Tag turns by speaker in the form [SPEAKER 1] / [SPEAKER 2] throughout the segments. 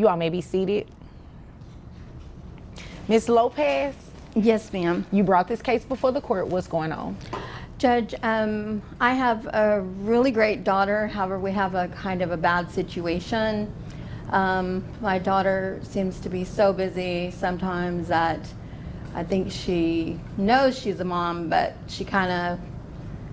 [SPEAKER 1] You all may be seated. Ms. Lopez,
[SPEAKER 2] Yes, ma'am.
[SPEAKER 1] you brought this case before the court. What's going on?
[SPEAKER 2] Judge, I have a really great daughter. However, we have a kind of a bad situation. My daughter seems to be so busy sometimes that I think she knows she's a mom, but she kind of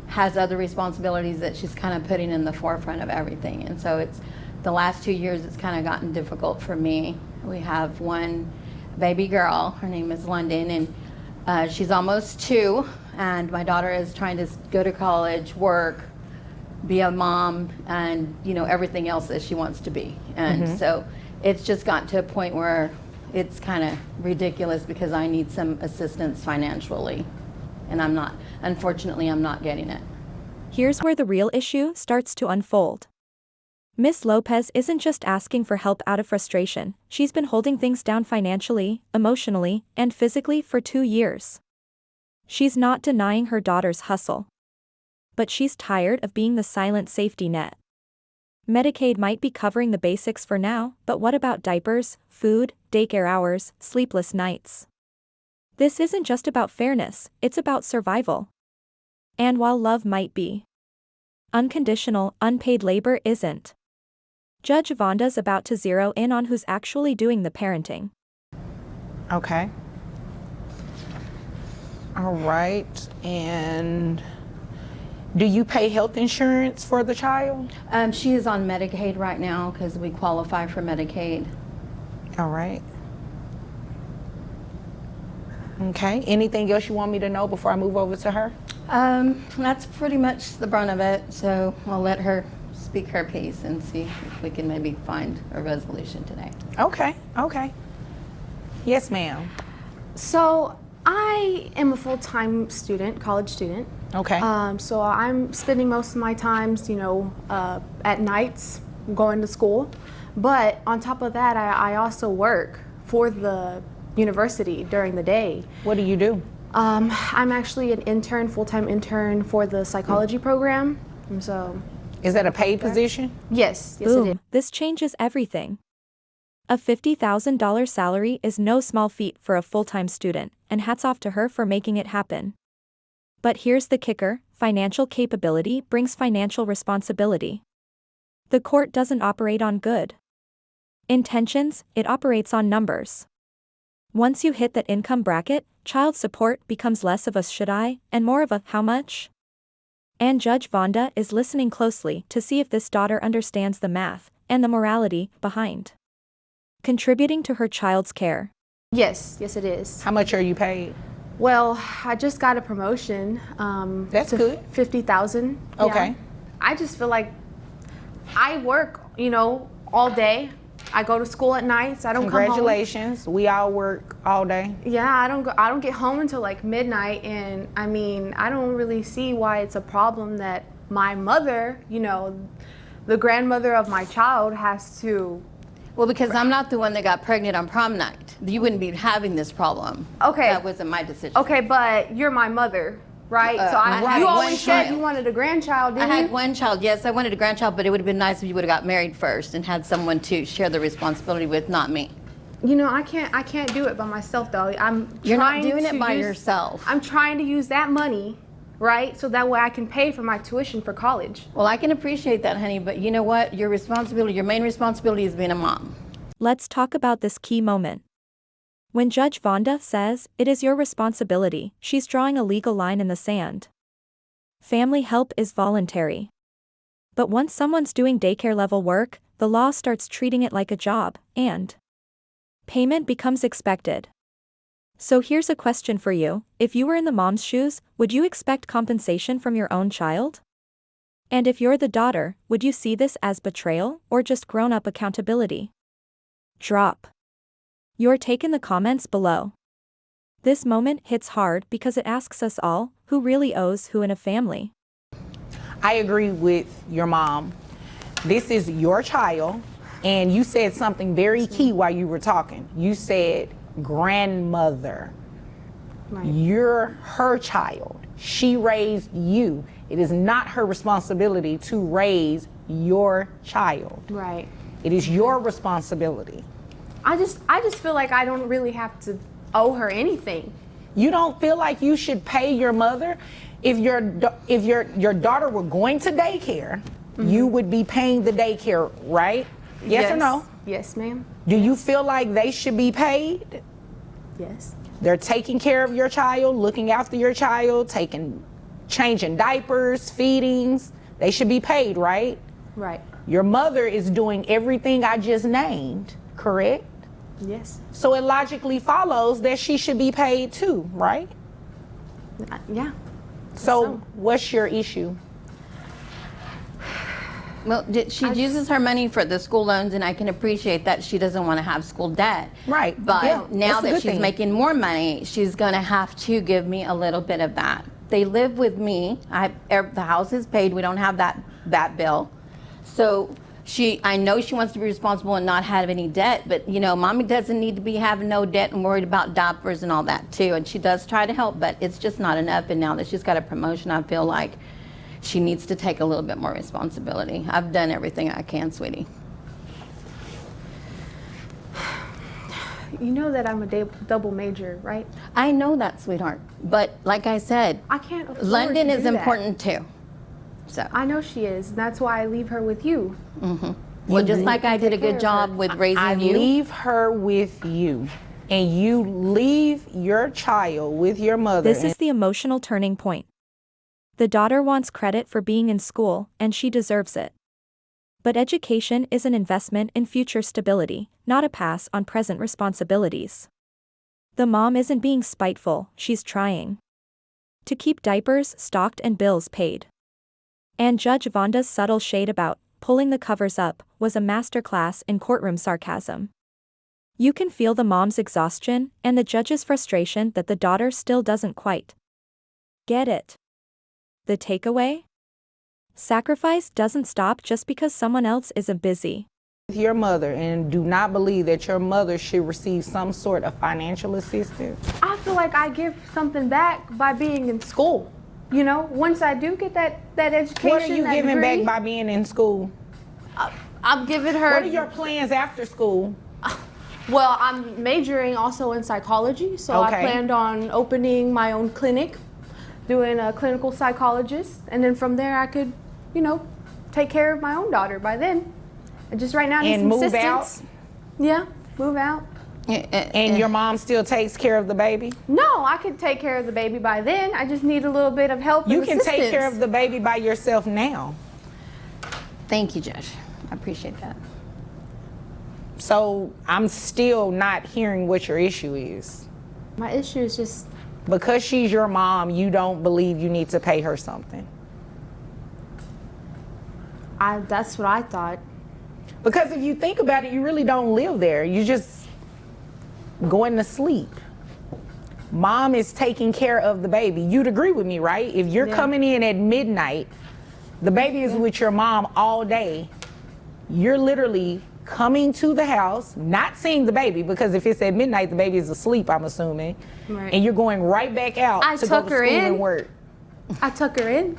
[SPEAKER 2] has other responsibilities that she's kind of putting in the forefront of everything. And so it's the last 2 years it's kind of gotten difficult for me. We have one baby girl, her name is London, and she's almost 2, and my daughter is trying to go to college, work, be a mom, and everything else that she wants to be. And so it's just gotten to a point where it's kind of ridiculous because I need some assistance financially, and unfortunately I'm not getting it.
[SPEAKER 3] Here's where the real issue starts to unfold. Miss Lopez isn't just asking for help out of frustration. She's been holding things down financially, emotionally, and physically for 2 years. She's not denying her daughter's hustle. But she's tired of being the silent safety net. Medicaid might be covering the basics for now, but what about diapers, food, daycare hours, sleepless nights? This isn't just about fairness, it's about survival. And while love might be unconditional, unpaid labor isn't. Judge Vonda's about to zero in on who's actually doing the parenting.
[SPEAKER 1] Okay. All right. And do you pay health insurance for the child?
[SPEAKER 2] She is on Medicaid right now because we qualify for Medicaid.
[SPEAKER 1] All right. Okay. Anything else you want me to know before I move over to her?
[SPEAKER 2] That's pretty much the brunt of it, so I'll let her speak her piece and see if we can maybe find a resolution today.
[SPEAKER 1] Okay. Okay. Yes, ma'am.
[SPEAKER 4] So I am a full-time student, college student.
[SPEAKER 1] Okay.
[SPEAKER 4] So I'm spending most of my times, at nights going to school. But on top of that, I also work for the university during the day.
[SPEAKER 1] What do you do?
[SPEAKER 4] I'm actually an intern, full-time intern for the psychology program. And so.
[SPEAKER 1] Is that a paid position?
[SPEAKER 4] Yes, yes
[SPEAKER 3] Boom,
[SPEAKER 4] it is.
[SPEAKER 3] this changes everything. A $50,000 salary is no small feat for a full-time student, and hats off to her for making it happen. But here's the kicker, financial capability brings financial responsibility. The court doesn't operate on good intentions, it operates on numbers. Once you hit that income bracket, child support becomes less of a should I, and more of a how much? And Judge Vonda is listening closely to see if this daughter understands the math and the morality behind contributing to her child's care.
[SPEAKER 4] Yes, yes it is.
[SPEAKER 1] How much are you paid?
[SPEAKER 4] Well, I just got a promotion.
[SPEAKER 1] That's
[SPEAKER 4] to
[SPEAKER 1] good.
[SPEAKER 4] 50,000.
[SPEAKER 1] Okay.
[SPEAKER 4] Yeah. I just feel like I work, all day. I go to school at nights. I don't come home.
[SPEAKER 1] Congratulations. We all work all day.
[SPEAKER 4] Yeah, I don't get home until like midnight, and I don't really see why it's a problem that my mother, the grandmother of my child, has to.
[SPEAKER 2] Well, because I'm not the one that got pregnant on prom night. You wouldn't be having this problem.
[SPEAKER 4] Okay.
[SPEAKER 2] That wasn't my decision.
[SPEAKER 4] Okay, but you're my mother, right? So
[SPEAKER 2] I had
[SPEAKER 4] you
[SPEAKER 2] one
[SPEAKER 4] always said
[SPEAKER 2] child.
[SPEAKER 4] you wanted a grandchild,
[SPEAKER 2] I
[SPEAKER 4] didn't you?
[SPEAKER 2] had one child. Yes, I wanted a grandchild, but it would have been nice if you would have got married first and had someone to share the responsibility with, not me.
[SPEAKER 4] I can't do it by myself though.
[SPEAKER 2] You're not doing it by yourself.
[SPEAKER 4] I'm trying to use that money, right? So that way I can pay for my tuition for college.
[SPEAKER 2] Well, I can appreciate that, honey, but you know what? Your main responsibility is being a mom.
[SPEAKER 3] Let's talk about this key moment. When Judge Vonda says, it is your responsibility, she's drawing a legal line in the sand. Family help is voluntary. But once someone's doing daycare-level work, the law starts treating it like a job, and payment becomes expected. So here's a question for you, if you were in the mom's shoes, would you expect compensation from your own child? And if you're the daughter, would you see this as betrayal, or just grown-up accountability? Drop your take in the comments below. This moment hits hard because it asks us all, who really owes who in a family?
[SPEAKER 1] I agree with your mom. This is your child, and you said something very key while you were talking. You said grandmother.
[SPEAKER 4] Right.
[SPEAKER 1] You're her child. She raised you. It is not her responsibility to raise your child.
[SPEAKER 4] Right.
[SPEAKER 1] It is your responsibility.
[SPEAKER 4] I just feel like I don't really have to owe her anything.
[SPEAKER 1] You don't feel like you should pay your mother? If your daughter were going to daycare, you would be paying the daycare, right? Yes or no?
[SPEAKER 4] Yes, ma'am.
[SPEAKER 1] Do you feel like they should be paid?
[SPEAKER 4] Yes.
[SPEAKER 1] They're taking care of your child, looking after your child, changing diapers, feedings. They should be paid, right?
[SPEAKER 4] Right.
[SPEAKER 1] Your mother is doing everything I just named, correct?
[SPEAKER 4] Yes.
[SPEAKER 1] So it logically follows that she should be paid too, right?
[SPEAKER 4] Yeah.
[SPEAKER 1] So what's your issue?
[SPEAKER 2] Well, she uses her money for the school loans, and I can appreciate that she doesn't want to have school debt.
[SPEAKER 1] Right.
[SPEAKER 2] But
[SPEAKER 1] Yeah,
[SPEAKER 2] now
[SPEAKER 1] that's a
[SPEAKER 2] that
[SPEAKER 1] good
[SPEAKER 2] she's
[SPEAKER 1] thing.
[SPEAKER 2] making more money, she's going to have to give me a little bit of that. They live with me. The house is paid. We don't have that bill. So I know she wants to be responsible and not have any debt, but you know, mommy doesn't need to be having no debt and worried about diapers and all that too. And she does try to help, but it's just not enough. And now that she's got a promotion, I feel like she needs to take a little bit more responsibility. I've done everything I can, sweetie.
[SPEAKER 4] You know that I'm a double major, right?
[SPEAKER 2] I know that, sweetheart. But like I said,
[SPEAKER 4] I can't afford
[SPEAKER 2] London
[SPEAKER 4] to
[SPEAKER 2] is
[SPEAKER 4] do that.
[SPEAKER 2] important too. So,
[SPEAKER 4] I know she is, and that's why I leave her with you.
[SPEAKER 2] well, just like I did a
[SPEAKER 4] take care
[SPEAKER 2] good
[SPEAKER 4] of
[SPEAKER 2] job
[SPEAKER 4] her.
[SPEAKER 2] with raising
[SPEAKER 1] I
[SPEAKER 2] you.
[SPEAKER 1] leave her with you, and you leave your child with your mother.
[SPEAKER 3] This is the emotional turning point. The daughter wants credit for being in school, and she deserves it. But education is an investment in future stability, not a pass on present responsibilities. The mom isn't being spiteful, she's trying to keep diapers stocked and bills paid. And Judge Vonda's subtle shade about pulling the covers up was a masterclass in courtroom sarcasm. You can feel the mom's exhaustion and the judge's frustration that the daughter still doesn't quite get it. The takeaway? Sacrifice doesn't stop just because someone else isn't busy.
[SPEAKER 1] with your mother, and do not believe that your mother should receive some sort of financial assistance.
[SPEAKER 4] I feel like I give something back by being in school. You know, once I do get that education,
[SPEAKER 1] What are you
[SPEAKER 4] that
[SPEAKER 1] giving
[SPEAKER 4] degree,
[SPEAKER 1] back by being in school?
[SPEAKER 4] I'm giving her.
[SPEAKER 1] What are your plans after school?
[SPEAKER 4] Well, I'm majoring also in psychology, so
[SPEAKER 1] Okay.
[SPEAKER 4] I planned on opening my own clinic, doing a clinical psychologist, and then from there I could, you know, take care of my own daughter by then. I just right now need
[SPEAKER 1] And
[SPEAKER 4] some
[SPEAKER 1] move
[SPEAKER 4] assistance. Yeah, move out.
[SPEAKER 1] And your mom still takes care of the baby?
[SPEAKER 4] No, I could take care of the baby by then. I just need a little bit of help.
[SPEAKER 1] You
[SPEAKER 4] and
[SPEAKER 1] can take care
[SPEAKER 4] assistance.
[SPEAKER 1] of the baby by yourself now.
[SPEAKER 2] Thank you, Judge. I appreciate that.
[SPEAKER 1] So I'm still not hearing what your issue is.
[SPEAKER 4] My issue is just
[SPEAKER 1] Because she's your mom, you don't believe you need to pay her something.
[SPEAKER 4] that's what I thought.
[SPEAKER 1] Because if you think about it, you really don't live there. You just going to sleep. Mom is taking care of the baby. You'd agree with me, right? If you're
[SPEAKER 4] Yeah.
[SPEAKER 1] coming in at midnight, the baby is with your mom all day. You're literally coming to the house, not seeing the baby, because if it's at midnight, the baby is asleep, I'm assuming.
[SPEAKER 4] Right.
[SPEAKER 1] And you're going right back out
[SPEAKER 4] I
[SPEAKER 1] to go
[SPEAKER 4] tuck
[SPEAKER 1] to
[SPEAKER 4] her
[SPEAKER 1] school
[SPEAKER 4] in.
[SPEAKER 1] and work.
[SPEAKER 4] I tuck her in.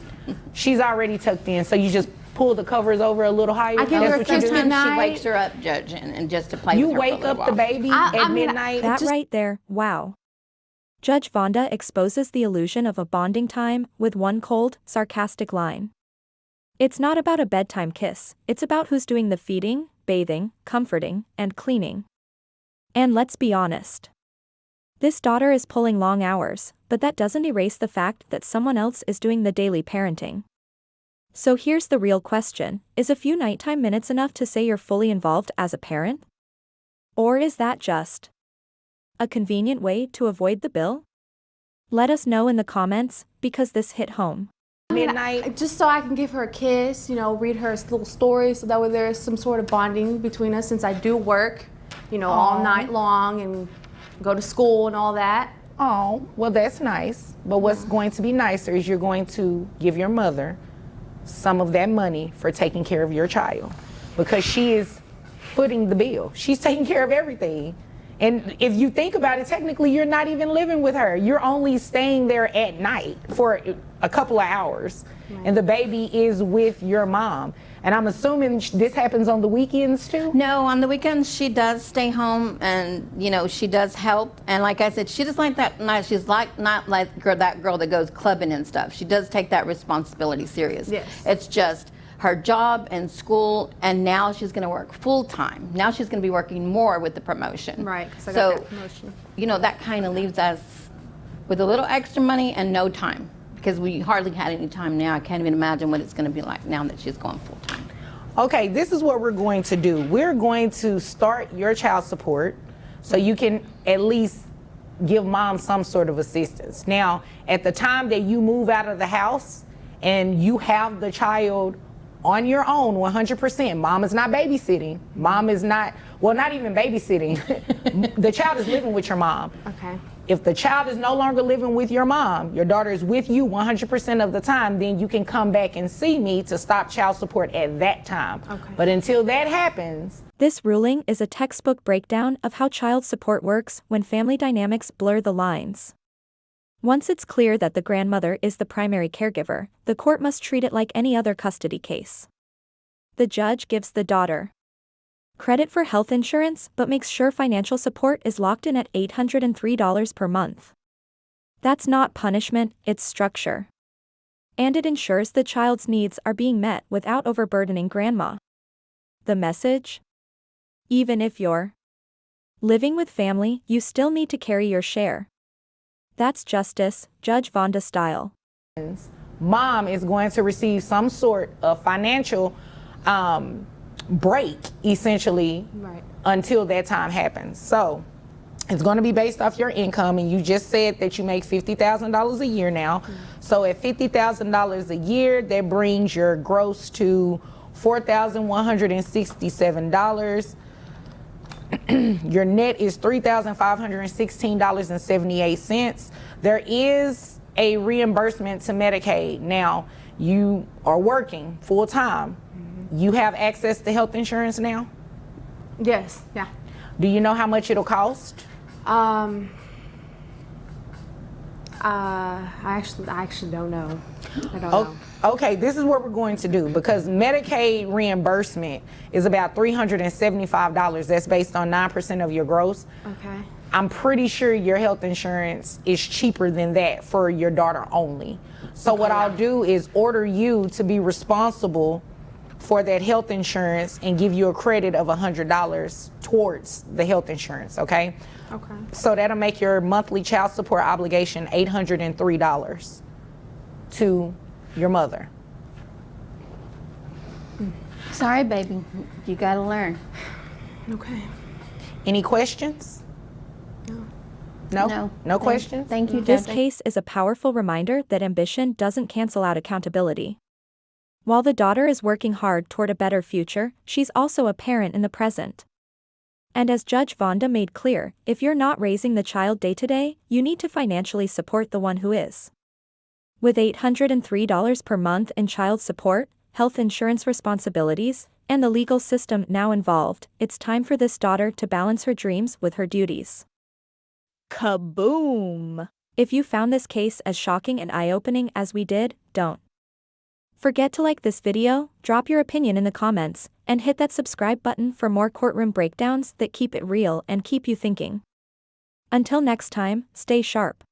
[SPEAKER 1] She's already tucked in, so you just pull the covers over a little higher.
[SPEAKER 4] I give
[SPEAKER 1] That's
[SPEAKER 4] her
[SPEAKER 1] what you do?
[SPEAKER 4] Good
[SPEAKER 2] Sometimes she
[SPEAKER 4] night.
[SPEAKER 2] wakes her up, Judge, and just to play
[SPEAKER 1] You
[SPEAKER 2] with her for a
[SPEAKER 1] wake
[SPEAKER 2] little
[SPEAKER 1] up the
[SPEAKER 2] while.
[SPEAKER 1] baby
[SPEAKER 4] I
[SPEAKER 1] at
[SPEAKER 4] mean,
[SPEAKER 1] midnight.
[SPEAKER 3] That right there, wow. Judge Vonda exposes the illusion of a bonding time with one cold, sarcastic line. It's not about a bedtime kiss, it's about who's doing the feeding, bathing, comforting, and cleaning. And let's be honest. This daughter is pulling long hours, but that doesn't erase the fact that someone else is doing the daily parenting. So here's the real question, is a few nighttime minutes enough to say you're fully involved as a parent? Or is that just a convenient way to avoid the bill? Let us know in the comments, because this hit home.
[SPEAKER 1] Midnight.
[SPEAKER 4] Just so I can give her a kiss, you know, read her little stories, so that way there is some sort of bonding between us, since I do work, you know, all night long and go to school and all that.
[SPEAKER 1] Oh, well, that's nice. But what's going to be nicer is you're going to give your mother some of that money for taking care of your child, because she is footing the bill. She's taking care of everything. And if you think about it, technically you're not even living with her. You're only staying there at night for a couple of hours. And the baby is with your mom. And I'm assuming this happens on the weekends too?
[SPEAKER 2] No, on the weekends she does stay home, and she does help. And like I said, she doesn't like that. She's not like that girl that goes clubbing and stuff. She does take that responsibility serious.
[SPEAKER 4] Yes.
[SPEAKER 2] It's just her job and school, and now she's going to work full time. Now she's going to be working more with the promotion.
[SPEAKER 4] Right, because I got that promotion.
[SPEAKER 2] That kind of leaves us with a little extra money and no time, because we hardly had any time now. I can't even imagine what it's going to be like now that she's going full time.
[SPEAKER 1] Okay, this is what we're going to do. We're going to start your child support so you can at least give mom some sort of assistance. Now, at the time that you move out of the house and you have the child on your own 100%, mom is not babysitting. Mom is not, well, not even babysitting. The child is living with your mom.
[SPEAKER 4] Okay.
[SPEAKER 1] If the child is no longer living with your mom, your daughter is with you 100% of the time, then you can come back and see me to stop child support at that time.
[SPEAKER 4] Okay.
[SPEAKER 1] But until that happens.
[SPEAKER 3] This ruling is a textbook breakdown of how child support works when family dynamics blur the lines. Once it's clear that the grandmother is the primary caregiver, the court must treat it like any other custody case. The judge gives the daughter credit for health insurance but makes sure financial support is locked in at $803 per month. That's not punishment, it's structure. And it ensures the child's needs are being met without overburdening grandma. The message? Even if you're living with family, you still need to carry your share. That's justice, Judge Vonda style.
[SPEAKER 1] Mom is going to receive some sort of financial break, essentially,
[SPEAKER 4] Right.
[SPEAKER 1] until that time happens. So it's going to be based off your income, and you just said that you make $50,000 a year now. So at $50,000 a year, that brings your gross to $4,167. Your net is $3,516.78. There is a reimbursement to Medicaid. Now, you are working full time. You have access to health insurance now?
[SPEAKER 4] Yes. Yeah.
[SPEAKER 1] Do you know how much it'll cost?
[SPEAKER 4] I actually don't know. I don't know.
[SPEAKER 1] Okay, this is what we're going to do, because Medicaid reimbursement is about $375. That's based on 9% of your gross.
[SPEAKER 4] Okay.
[SPEAKER 1] I'm pretty sure your health insurance is cheaper than that for your daughter only. So what I'll do is order you to be responsible for that health insurance and give you a credit of $100 towards the health insurance, okay?
[SPEAKER 4] Okay.
[SPEAKER 1] So that'll make your monthly child support obligation $803 to your mother.
[SPEAKER 2] Sorry, baby. You got to learn.
[SPEAKER 4] Okay.
[SPEAKER 1] Any questions? No? No questions?
[SPEAKER 2] Thank you,
[SPEAKER 3] This
[SPEAKER 2] Judge.
[SPEAKER 3] case is a powerful reminder that ambition doesn't cancel out accountability. While the daughter is working hard toward a better future, she's also a parent in the present. And as Judge Vonda made clear, if you're not raising the child day to day, you need to financially support the one who is. With $803 per month in child support, health insurance responsibilities, and the legal system now involved, it's time for this daughter to balance her dreams with her duties. Kaboom! If you found this case as shocking and eye-opening as we did, don't forget to like this video, drop your opinion in the comments, and hit that subscribe button for more courtroom breakdowns that keep it real and keep you thinking. Until next time, stay sharp.